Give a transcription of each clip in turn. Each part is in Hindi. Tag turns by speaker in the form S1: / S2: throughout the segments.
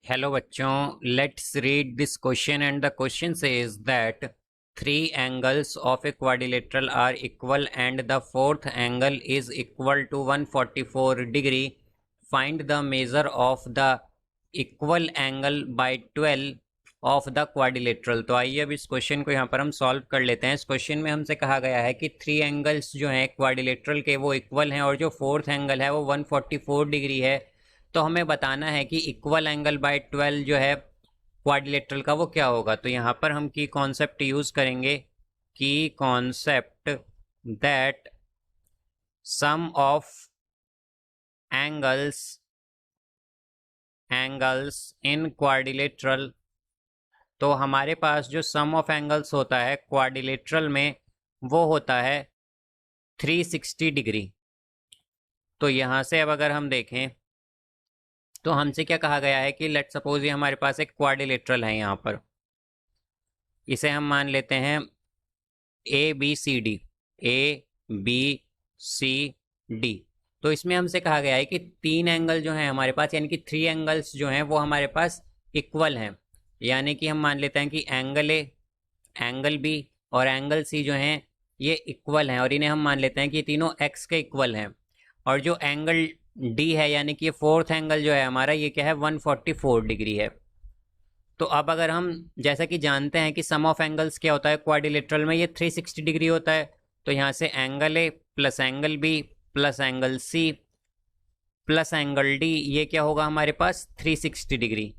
S1: हेलो बच्चों, let's read this question and the question says that three angles of a quadrilateral are equal and the fourth angle is equal to 144 degree. Find the measure of the equal angle by 12 of the quadrilateral. तो आइए अब इस क्वेश्चन को यहाँ पर हम सॉल्व कर लेते हैं. इस क्वेश्चन में हमसे कहा गया है कि थ्री एंगल्स जो हैं क्वाड्रिलेटरल के वो इक्वल हैं और जो फोर्थ एंगल है वो 144 डिग्री है. तो हमें बताना है कि इक्वल एंगल बाय 12 जो है क्वाड्रिलेटरल का वो क्या होगा. तो यहाँ पर हम की कॉन्सेप्ट यूज करेंगे, की concept that sum of angles in quadrilateral. तो हमारे पास जो सम ऑफ एंगल्स होता है क्वाड्रिलेटरल में वो होता है 360 डिग्री. तो यहाँ से अब अगर हम देखें तो हमसे क्या कहा गया है कि लेट सपोज ये हमारे पास एक क्वाड्रिलेटरल है. यहाँ पर इसे हम मान लेते हैं ABCD. ABCD. तो इसमें हमसे कहा गया है कि तीन एंगल जो हैं हमारे पास, यानी कि थ्री एंगल्स जो हैं वो हमारे पास इक्वल हैं. यानी कि हम मान लेते हैं कि एंगल A, एंगल B और एंगल C जो हैं ये इक्वल हैं और इन्हें हम मान लेते हैं कि तीनों x के इक्वल हैं. और जो एंगल D है यानी कि ये फोर्थ एंगल जो है हमारा, ये क्या है, 144 डिग्री है. तो अब अगर हम जैसा कि जानते हैं कि सम ऑफ एंगल्स क्या होता है क्वाड्रिलेटरल में, ये 360 डिग्री होता है. तो यहाँ से angle A plus angle B plus angle C plus angle D, ये क्या होगा हमारे पास 360 डिग्री.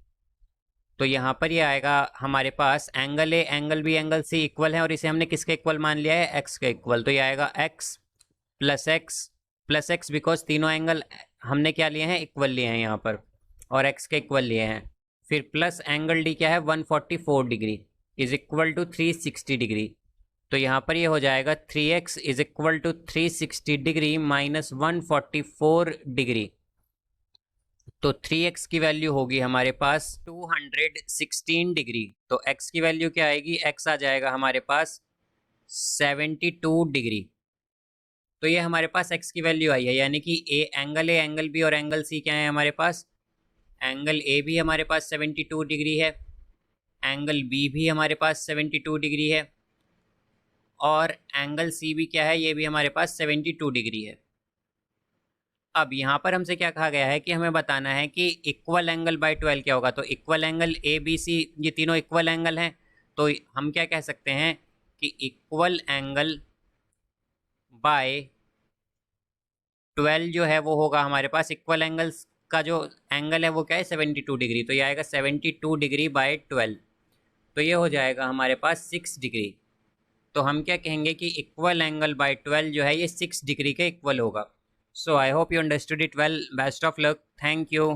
S1: तो यहाँ पर ये आएगा हमारे पास angle A angle B angle C equal है और इसे हमने किसके इक्वल मान लिया है, x के इक्वल. तो ये आएगा x प्लस x बिकॉज तीनों एंगल हमने क्या लिए हैं, इक्वल लिए हैं यहाँ पर और x के इक्वल लिए हैं. फिर प्लस एंगल D क्या है, 144 degree is equal to 360 degree. तो यहाँ पर ये हो जाएगा 3x is equal to 360 degree minus 144 degree. तो 3x की वैल्यू होगी हमारे पास 216 डिग्री. तो x की वैल्यू क्या आएगी, x आ जाएगा हमारे पास 72 डिग्री. तो ये हमारे पास x की वैल्यू आई है. यानी कि एंगल A एंगल B और एंगल C क्या है हमारे पास, एंगल A भी हमारे पास 72 डिग्री है, एंगल B भी हमारे पास 72 डिग्री है और एंगल C भी क्या है, ये भी हमारे पास 72 डिग्री है. अब यहाँ पर हमसे क्या कहा गया है कि हमें बताना है कि इक्वल एंगल बाय 12 क्या होगा. तो इक्वल एंगल ABC, ये तीनों इक्वल एंगल हैं. तो हम क्या कह सकते हैं कि इक्वल एंगल बाय 12 जो है वो होगा हमारे पास, इक्वल एंगल्स का जो एंगल है वो क्या है, 72 डिग्री. तो ये आएगा 72 डिग्री बाय 12. तो ये हो जाएगा हमारे पास 6 डिग्री. तो हम क्या कहेंगे कि इक्वल एंगल बाय 12 जो है ये 6 डिग्री के इक्वल होगा. So I hope you understood it well. Best of luck. Thank you.